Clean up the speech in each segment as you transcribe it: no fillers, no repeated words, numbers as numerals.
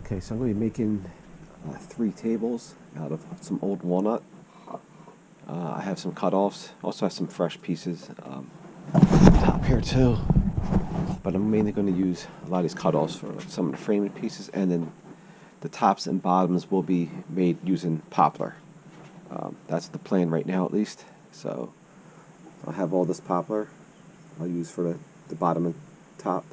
Okay, so I'm going to be making 3 tables out of some old walnut. I have some cutoffs. Also have some fresh pieces top here too. But I'm mainly going to use a lot of these cutoffs for some of the framing pieces, and then the tops and bottoms will be made using poplar. That's the plan right now, at least. So I'll have all this poplar I'll use for the bottom and top,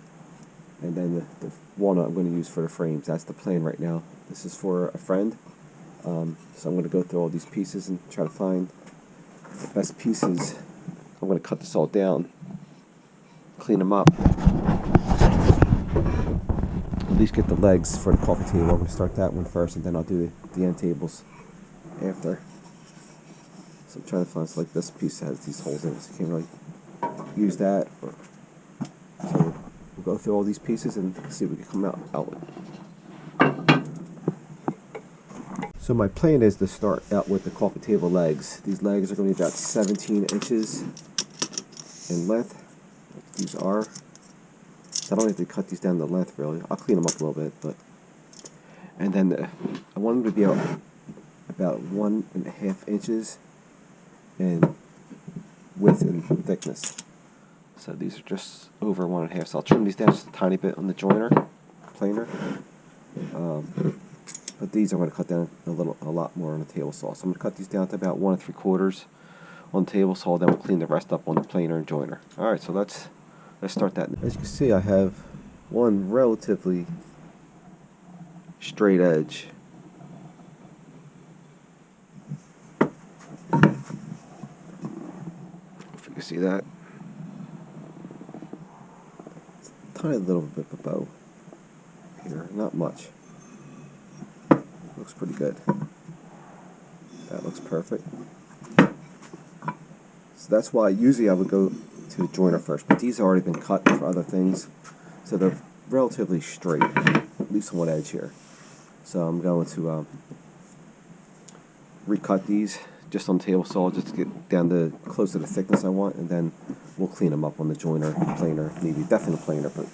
and then the walnut I'm going to use for the frames. That's the plan right now. This is for a friend, so I'm going to go through all these pieces and try to find the best pieces. I'm going to cut this all down, clean them up, at least get the legs for the coffee table. I'm going to start that one first, and then I'll do the end tables after. So I'm trying to find, like, this piece has these holes in it, so you can't really use that. So we'll go through all these pieces and see what we can come out with. So my plan is to start out with the coffee table legs. These legs are going to be about 17 inches in length. Like these are. So I don't have to cut these down to length, really. I'll clean them up a little bit, but. And then I want them to be about 1.5 inches in width and thickness. So these are just over 1.5. So I'll trim these down just a tiny bit on the joiner, planer. But these I'm going to cut down a lot more on the table saw. So I'm going to cut these down to about 1 3/4 on the table saw. Then we'll clean the rest up on the planer and joiner. All right, so let's start that. As you can see, I have one relatively straight edge. If you can see that, tiny little bit below here, not much. Looks pretty good. That looks perfect. So that's why usually I would go to the joiner first, but these have already been cut for other things, so they're relatively straight, at least on one edge here. So I'm going to recut these just on the table saw, just to get down to close to the thickness I want, and then we'll clean them up on the joiner, planer, maybe definitely planer, but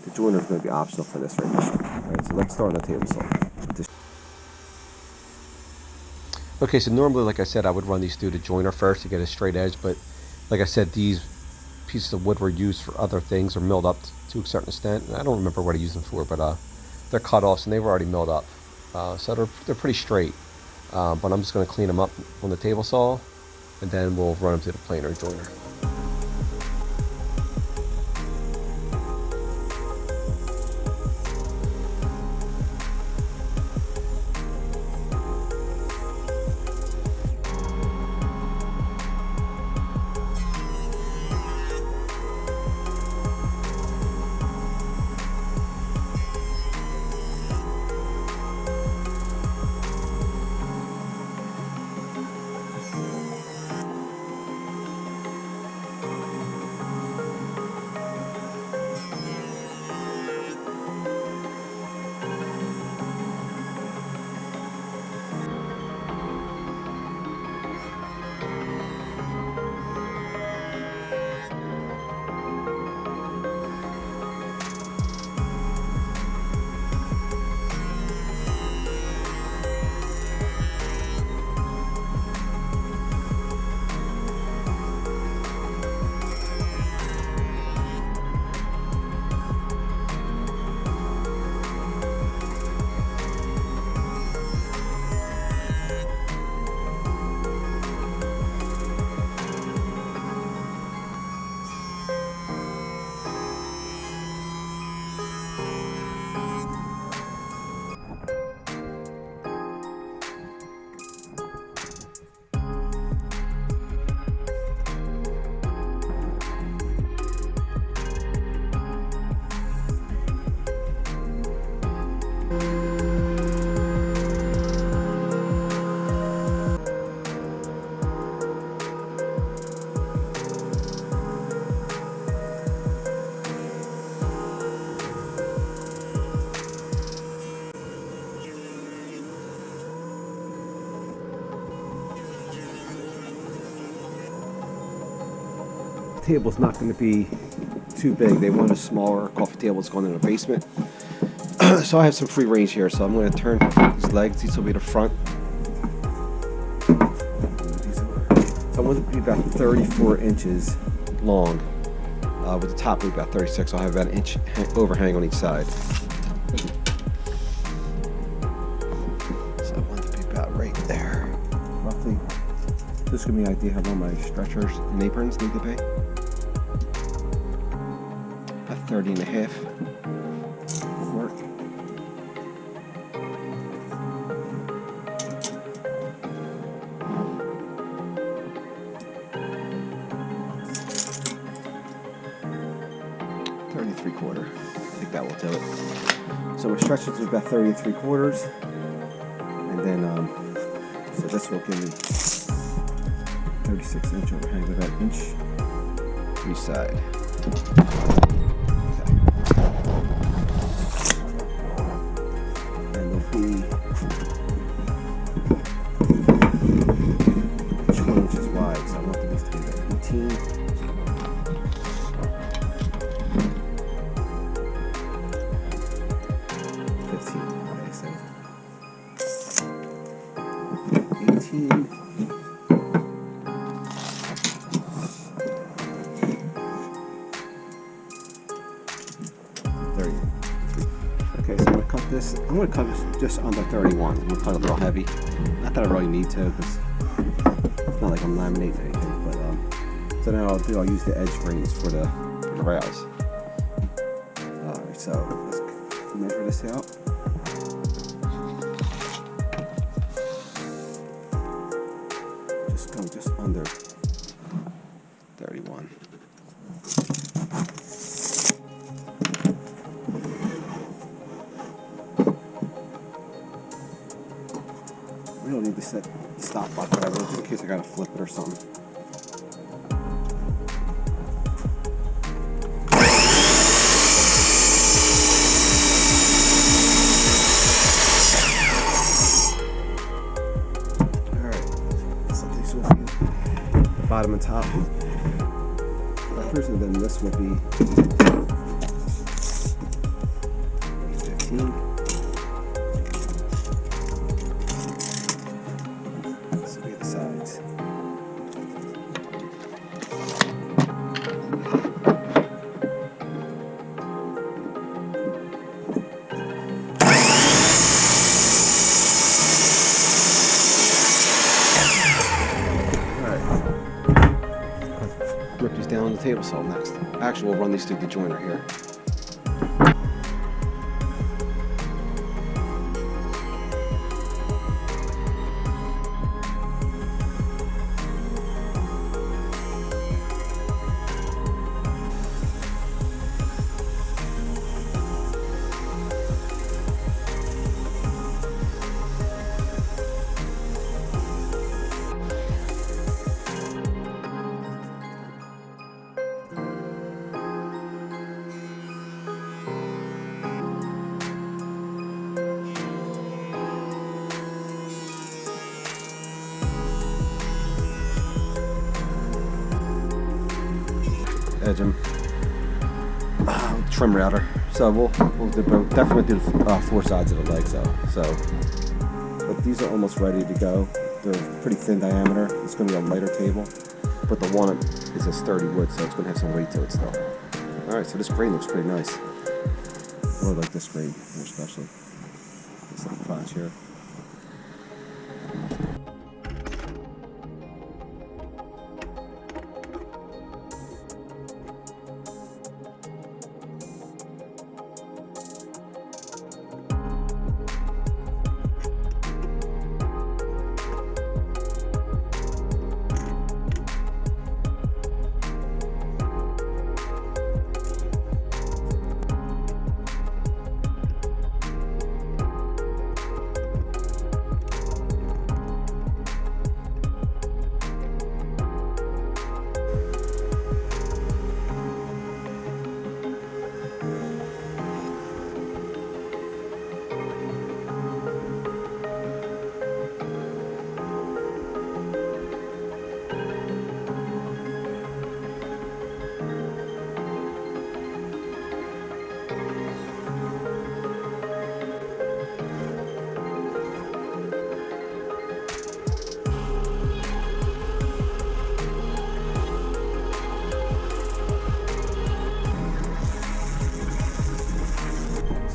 the joiner is going to be optional for this right now. All right, so let's start on the table saw. Okay, so normally, like I said, I would run these through the joiner first to get a straight edge, but like I said, these pieces of wood were used for other things or milled up to a certain extent. I don't remember what I used them for, but they're cut-offs and they were already milled up. So they're pretty straight, but I'm just going to clean them up on the table saw, and then we'll run them through the planer and joiner. Table's not going to be too big. They want a smaller coffee table. It's going in a basement. So I have some free range here, so I'm going to turn these legs. These will be the front. So I'm going to be about 34 inches long, with the top will be about 36. So I'll have about an inch overhang on each side. So I want it to be about right there, roughly. This gives me an idea how long my stretchers and aprons need to be. About 30 and a half. Work. .3/4. I think that will do it. So my stretchers is about 30 3/4, and then so this will give me 36 inch overhang with that inch each side. Okay. And they'll be 20 inches wide, so I want these to be about 18. Okay, so I'm going to cut this. I'm going to cut this just under 31. I'm going to cut it a little heavy. Not that I really need to, because it's not like I'm laminating anything. But so now I'll use the edge grains for the rails. All right, so let's measure this out. Just go just under 31. We don't need to set the stop block, whatever, just in case I gotta flip it or something. Alright, so these will be the bottom and top flippers, and then this will be 15. Rip these down on the table saw next. Actually, we'll run these through the joiner here. Edge them trim router. So we'll definitely do 4 sides of the leg. But these are almost ready to go. They're pretty thin diameter. It's going to be a lighter table, but the walnut is a sturdy wood, so it's going to have some weight to it still. All right, so this grain looks pretty nice. I really like this grain more especially. This little crotch here.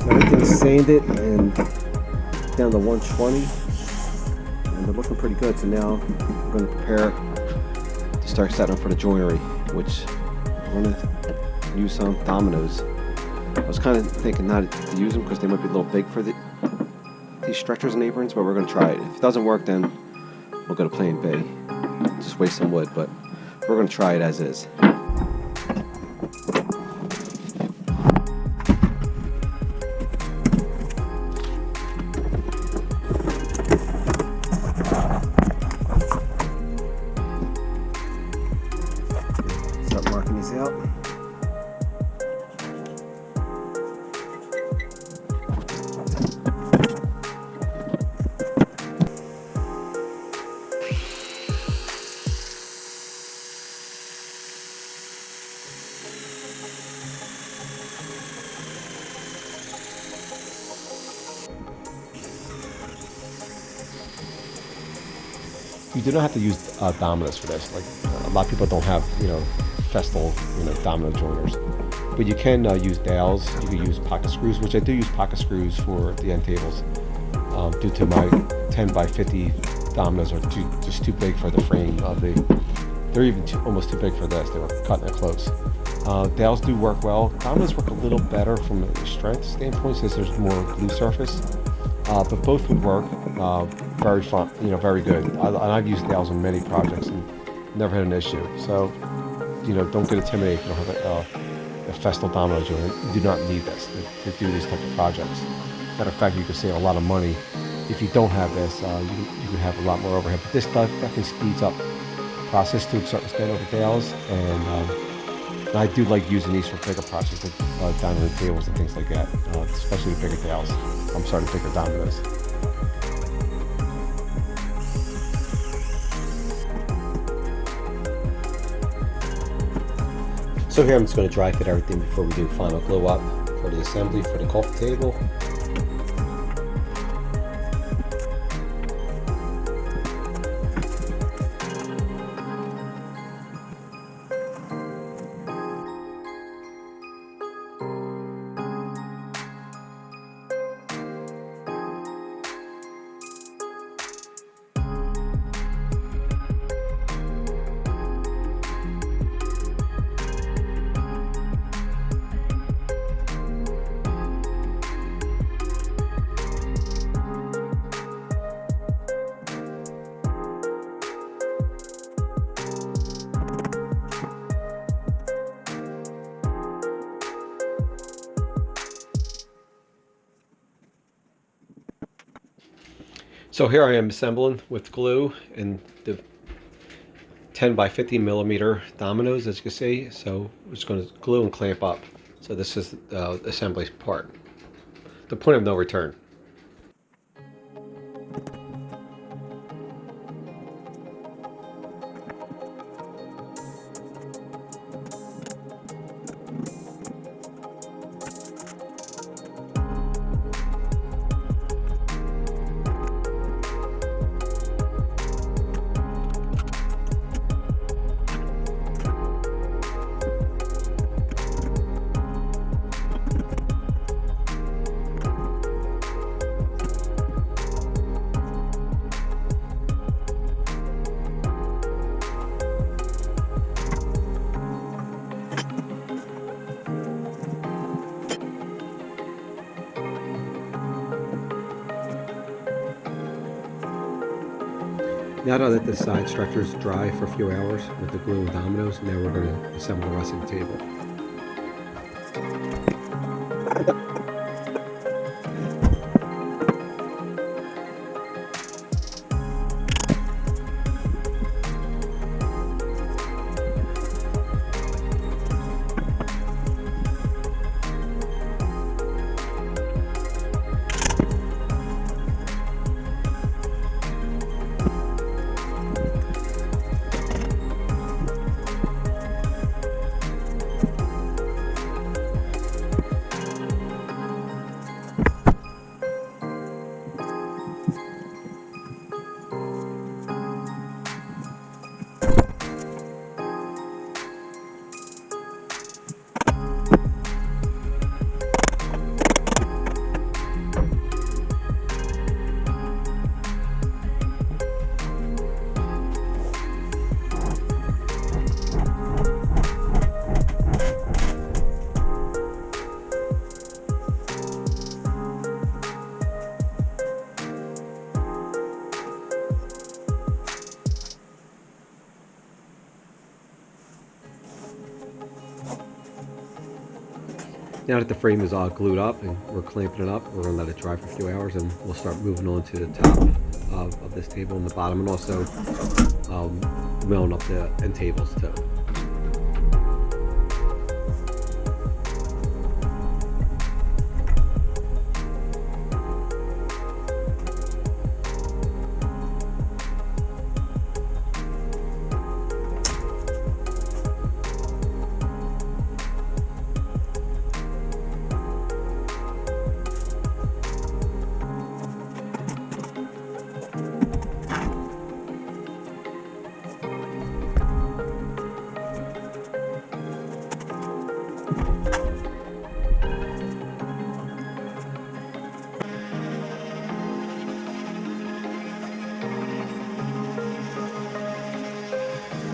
Everything's sanded and down to 120, and they're looking pretty good. So now I'm going to prepare to start setting up for the joinery, which I'm going to use some dominoes. I was kind of thinking not to use them because they might be a little big for these stretchers and aprons, but we're going to try it. If it doesn't work, then we'll go to plan B. Just waste some wood, but we're going to try it as is. Start marking these out. You do not have to use dominoes for this. Like a lot of people don't have, festal, domino joiners. But you can use dowels. You can use pocket screws, which I do use pocket screws for the end tables. Due to my 10 by 50 dominoes are just too big for the frame of the. They're even almost too big for this. They were cutting it close. Dowels do work well. Dominoes work a little better from a strength standpoint since there's more glue surface. But both would work. Very fun, very good. And I've used dowels on many projects and never had an issue. So, don't get intimidated if you don't have a festal domino joint. You do not need this to do these type of projects. Matter of fact, you can save a lot of money. If you don't have this, you can have a lot more overhead. But this definitely speeds up the process to a certain extent over dowels. And I do like using these for bigger projects like dining room tables and things like that, especially the bigger dowels. Bigger dominoes. So here I'm just going to dry fit everything before we do final glue up for the assembly for the coffee table. So here I am assembling with glue and the 10 by 50 millimeter dominoes, as you can see. So we're just going to glue and clamp up. So this is the assembly part. The point of no return. Now that I let the side structures dry for a few hours with the glue and dominoes, now we're going to assemble the rest of the table. Now that the frame is all glued up and we're clamping it up, we're going to let it dry for a few hours, and we'll start moving on to the top of this table and the bottom, and also milling up the end tables too.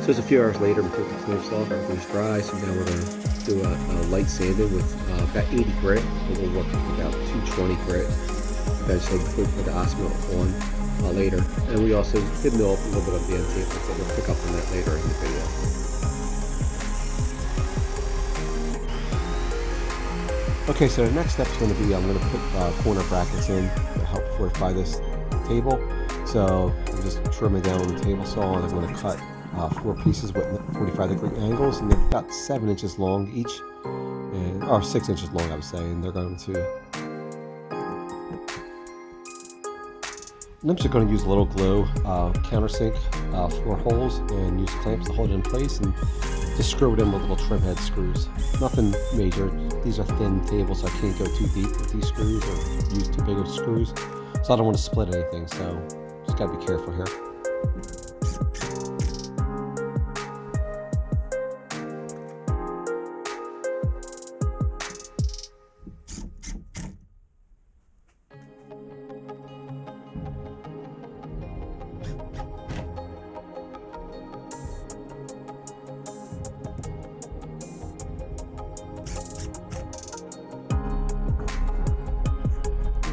So it's a few hours later, we took the clamps off, everything's dry, so now we're going to do a light sanding with about 80 grit, and we'll work with about 220 grit eventually before we put the osmo on later. And we also did mill up a little bit of the end table, so we'll pick up on that later in the video. Okay, so the next step is going to be I'm going to put corner brackets in to help fortify this table. So I'm just trimming down on the table saw, and I'm going to cut 4 pieces with 45-degree angles, and they're about 7 inches long each, or 6 inches long, I would say. And they're going to. And I'm just going to use a little glue countersink 4 holes, and use clamps to hold it in place, and just screw it in with little trim head screws. Nothing major. These are thin tables, so I can't go too deep with these screws or use too big of screws. So I don't want to split anything. So just got to be careful here.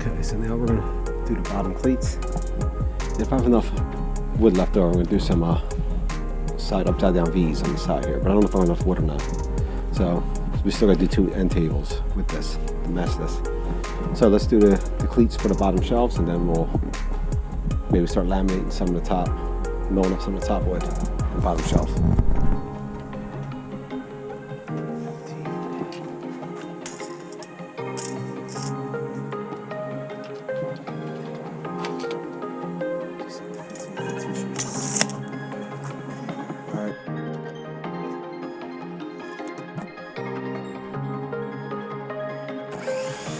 Okay, so now we're going to do the bottom cleats. If I have enough wood left over, I'm going to do some side upside down V's on the side here, but I don't know if I have enough wood or not. So we still got to do 2 end tables with this to match this. So let's do the cleats for the bottom shelves, and then we'll maybe start laminating some of the top, milling up some of the top wood on the bottom shelf.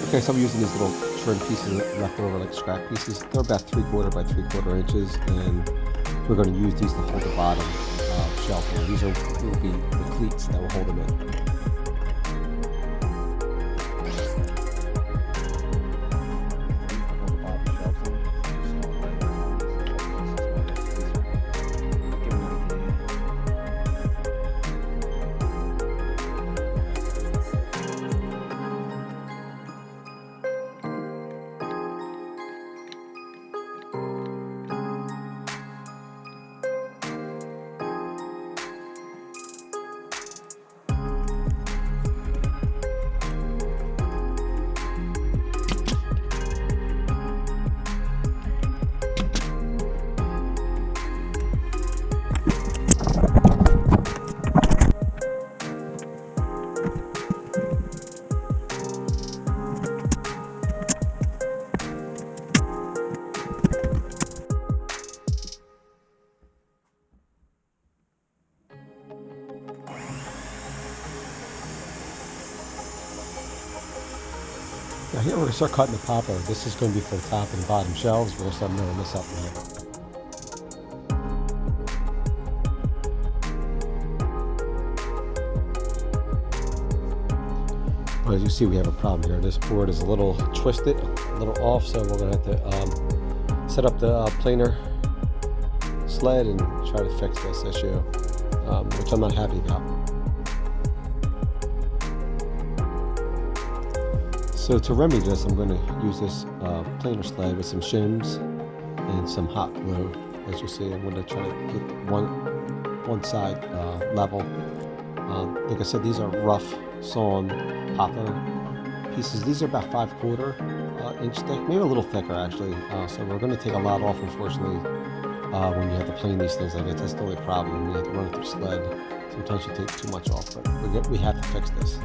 Okay, so I'm using these little trim pieces left over, like scrap pieces. They're about 3/4 by 3/4 inches, and we're going to use these to hold the bottom shelf here. These will be the cleats that will hold them in. Now here we're going to start cutting the poplar. This is going to be for the top and bottom shelves. We're going to start milling this up now. Well, as you see, we have a problem here. This board is a little twisted, a little off, so we're going to have to set up the planer sled and try to fix this issue, which I'm not happy about. So to remedy this, I'm going to use this planer sled with some shims and some hot glue. As you see, I'm going to try to get one side level. Like I said, these are rough sawn poplar pieces. These are about 5/4 inch thick, maybe a little thicker actually. So we're going to take a lot off, unfortunately. When you have to plane these things, I guess that's the only problem. When you have to run it through sled, sometimes you take too much off, but we have to fix this.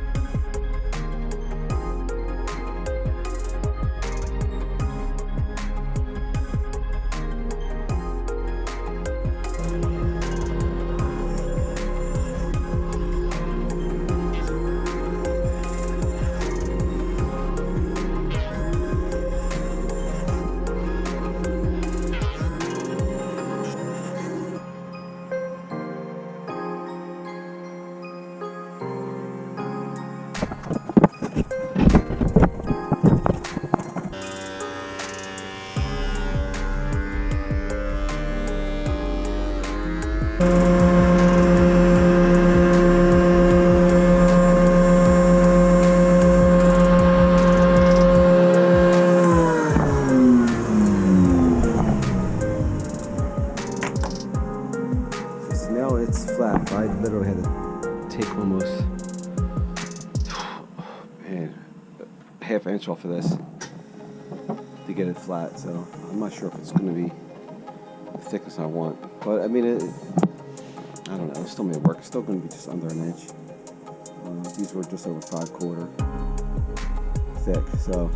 Now it's flat. I literally had to take almost half inch off of this to get it flat. So I'm not sure if it's going to be the thickness I want. But I mean, I don't know. It still may work. It's still going to be just under an inch. These were just over 5/4 thick. So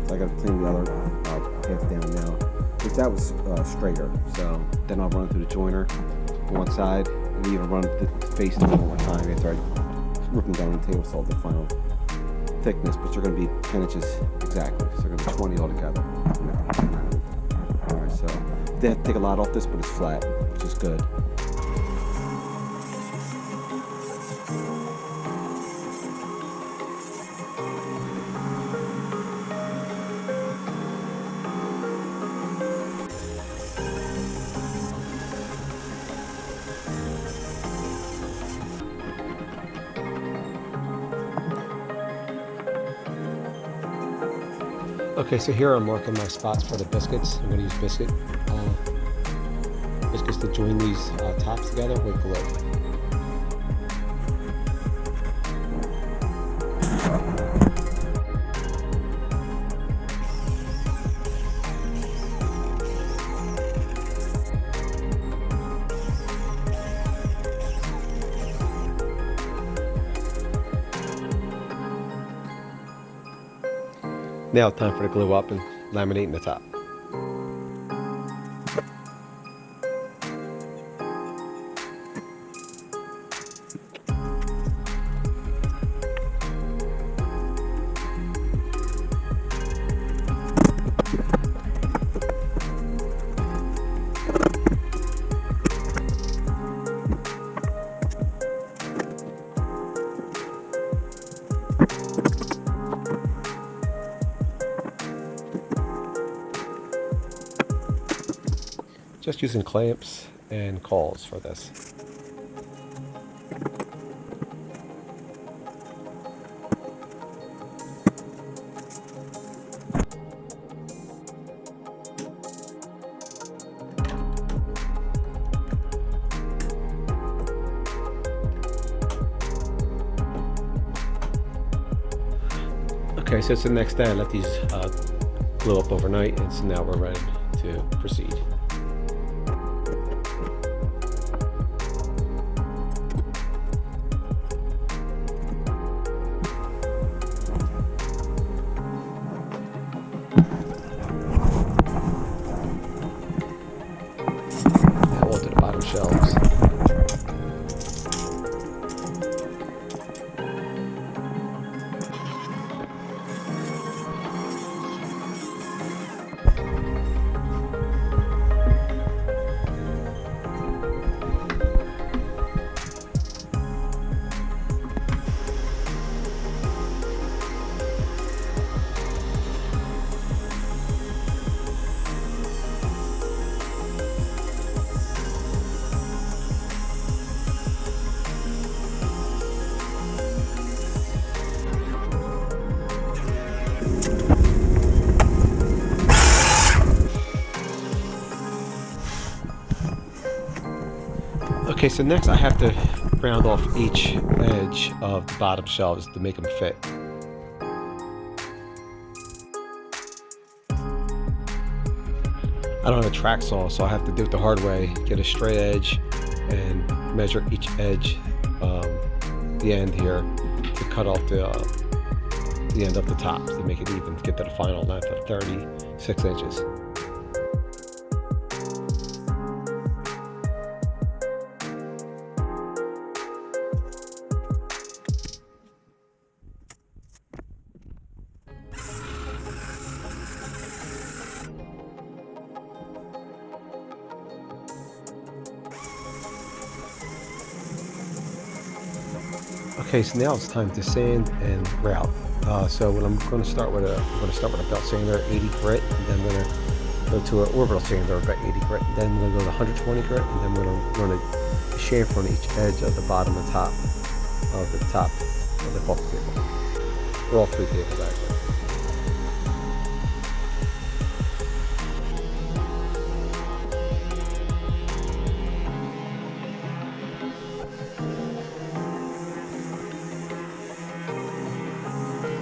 I got to clean the other half down now. If that was straighter, so then I'll run through the joiner on one side and even run the face through one more time after I rip them down on the table saw the final thickness. But they're going to be 10 inches exactly. So they're going to be 20 altogether. Alright, so they have to take a lot off this, but it's flat, which is good. Okay, so here I'm marking my spots for the biscuits. I'm going to use biscuits to join these tops together with glue. Now time for the glue up and laminating the top. Just using clamps and cawls for this. Okay, so it's the next day. I let these glue up overnight, and so now we're ready to proceed. Shelves. Okay, so next I have to round off each edge of the bottom shelves to make them fit. I don't have a track saw, so I have to do it the hard way. Get a straight edge and measure each edge, the end here, to cut off the end of the tops to make it even, to get to the final length of 36 inches. Okay, so now it's time to sand and route. So what I'm going to start with a belt sander, 80 grit, and then we're going to go to an orbital sander, about 80 grit, and then we're going to go to 120 grit, and then we're going to run a chamfer on each edge of the bottom and top of the coffee table, or all three tables actually.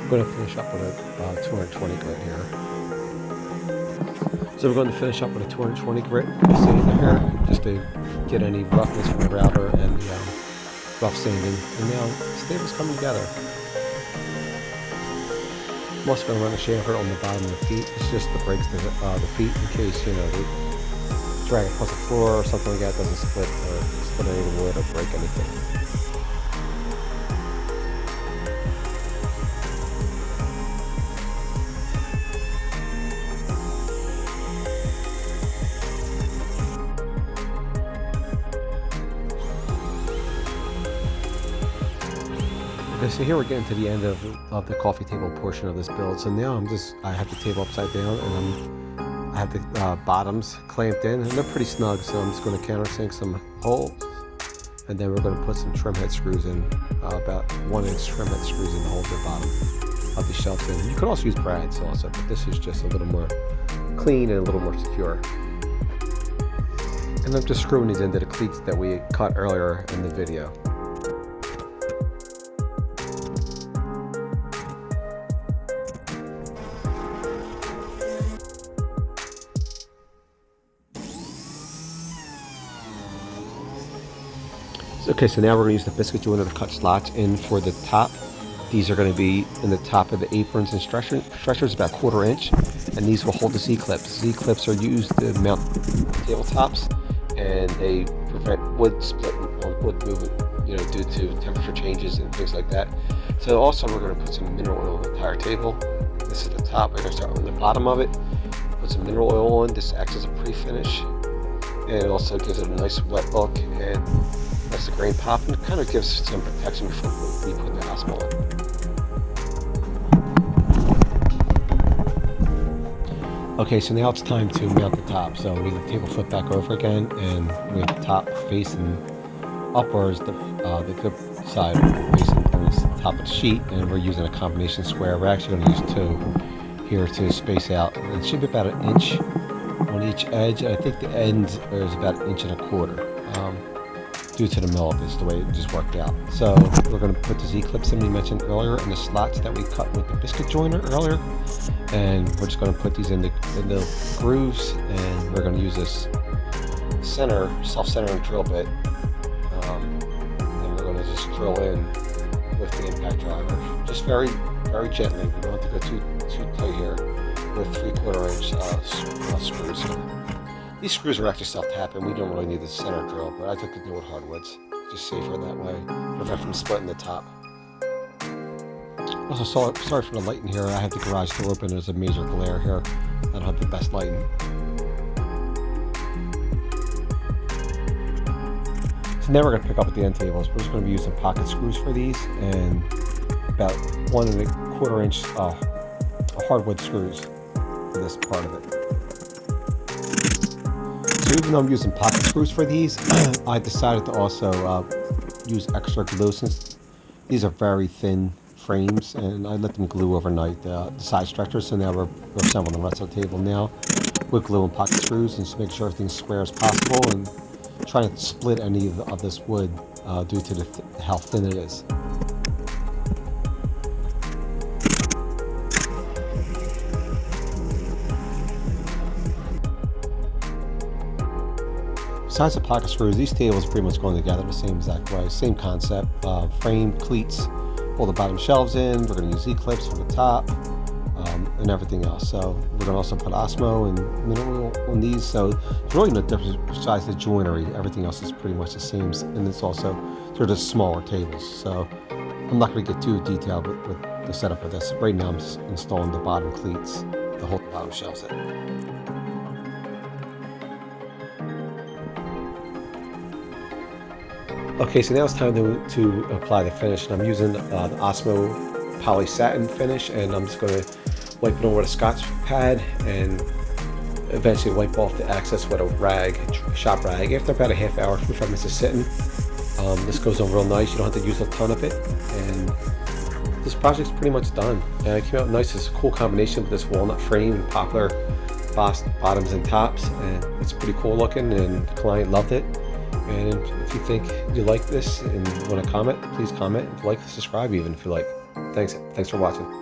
I'm going to finish up with a 220 grit here. So we're going to finish up with a 220 grit sander here, just to get any roughness from the router and the rough sanding. And now this table's coming together. I'm also going to run a chamfer on the bottom of the feet. It's just the breaks the feet in case, you know, they drag across the floor or something like that doesn't split any of the wood or break anything. Okay, so here we're getting to the end of the coffee table portion of this build. So now I have the table upside down, and I have the bottoms clamped in, and they're pretty snug. So I'm just going to countersink some holes, and then we're going to put some trim head screws in, about 1-inch trim head screws in to hold the bottom of the shelves in. You could also use brads also, but this is just a little more clean and a little more secure. And I'm just screwing these into the cleats that we cut earlier in the video. Okay, so now we're going to use the biscuit joiner to cut slots in for the top. These are going to be in the top of the aprons and stretchers, about 1/4 inch, and these will hold the Z-clips. Z-clips are used to mount tabletops, and they prevent wood splitting or wood movement, you know, due to temperature changes and things like that. So also we're going to put some mineral oil on the entire table. This is the top. We're going to start on the bottom of it. Put some mineral oil on. This acts as a pre-finish, and it also gives it a nice wet look and lets the grain pop, and kind of gives some protection before we put the house on. Okay, so now it's time to mount the top. So we have the table flip back over again, and we have the top facing upwards, the good side facing towards the top of the sheet, and we're using a combination square. We're actually going to use 2 here to space out. It should be about 1 inch on each edge. I think the end is about 1.25 inches. Due to the mill, this is the way it just worked out. So we're going to put the Z-clips in we mentioned earlier, and the slots that we cut with the biscuit joiner earlier, and we're just going to put these in the grooves, and we're going to use this self-centering drill bit, and we're going to just drill in with the impact driver, just very, very gently. We don't have to go too tight here with 3/4 inch screws here. These screws are actually self-tapping. We don't really need the center drill, but I took the deal with hardwoods. Just safer that way. Prevent from splitting the top. Also, sorry for the lighting here. I have the garage door open. There's a major glare here. I don't have the best lighting. So now we're going to pick up at the end tables. We're just going to be using pocket screws for these, and about 1.25 inch hardwood screws for this part of it. So even though I'm using pocket screws for these, I decided to also use extra glue, since these are very thin frames, and I let them glue overnight the side stretchers. So now we're assembling the rest of the table now with glue and pocket screws, and just make sure everything's square as possible, and trying to split any of this wood due to how thin it is. besides the pocket screws, these tables pretty much going together the same exact way. Same concept, frame, cleats, pull the bottom shelves in. We're going to use E-clips for the top and everything else. So we're going to also put Osmo and mineral on these. So there's really no difference besides the joinery. Everything else is pretty much the same, and it's also sort of smaller tables. So I'm not going to get too detailed with the setup of this. Right now I'm just installing the bottom cleats to hold the bottom shelves in. Okay, so now it's time to apply the finish, and I'm using the Osmo Poly Satin finish, and I'm just going to wipe it over with a Scotch pad and eventually wipe off the excess with a rag, shop rag. After about a half hour, 45 minutes of sitting, this goes on real nice. You don't have to use a ton of it, and this project's pretty much done. And it came out nice. It's a cool combination with this walnut frame and poplar bottoms and tops, and it's pretty cool looking, and the client loved it. And if you think you like this and want to comment, please comment. If you like, subscribe even if you like. Thanks for watching.